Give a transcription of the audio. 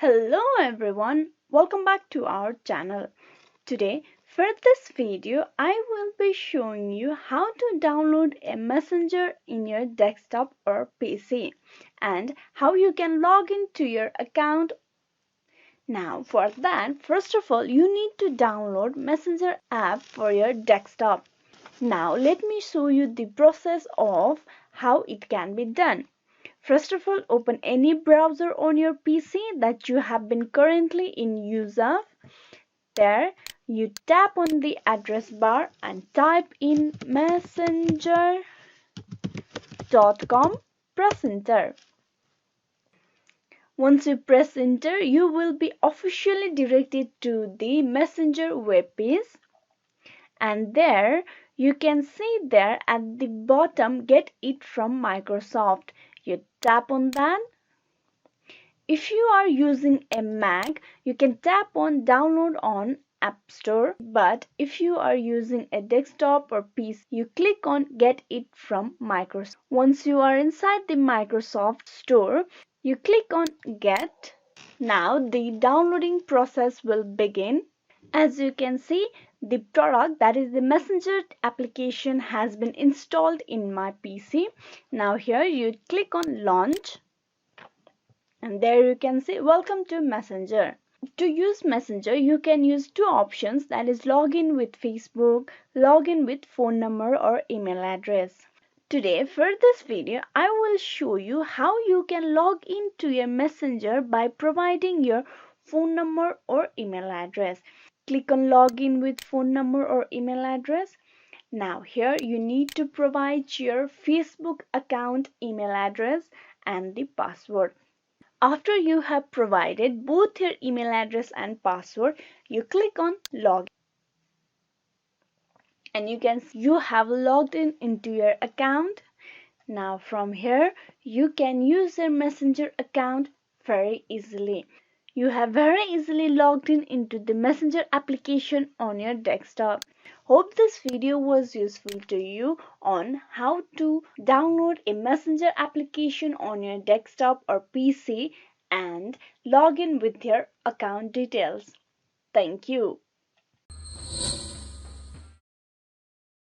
Hello everyone, welcome back to our channel. Today, for this video, I will be showing you how to download a messenger in your desktop or PC and how you can log into your account. Now for that, first of all, you need to download Messenger app for your desktop. Now let me show you the process of how it can be done. First of all, open any browser on your PC that you have been currently in use of. There, you tap on the address bar and type in messenger.com. Press enter. Once you press enter, you will be officially directed to the Messenger web page. And there, you can see there at the bottom, get it from Microsoft. You tap on that. If you are using a Mac, you can tap on download on App Store, but if you are using a desktop or PC, you click on get it from Microsoft. Once you are inside the Microsoft Store, you click on get. Now the downloading process will begin. As you can see, the product, that is the Messenger application, has been installed in my PC. Now here you click on launch. And there you can see welcome to Messenger. To use Messenger, you can use two options, that is login with Facebook, login with phone number or email address. Today for this video, I will show you how you can log into your Messenger by providing your phone number or email address. Click on login with phone number or email address. Now here you need to provide your Facebook account email address and the password. After you have provided both your email address and password, you click on login. And you can see you have logged in into your account. Now from here, you can use your Messenger account very easily. You have very easily logged in into the Messenger application on your desktop. Hope this video was useful to you on how to download a Messenger application on your desktop or PC and log in with your account details. Thank you.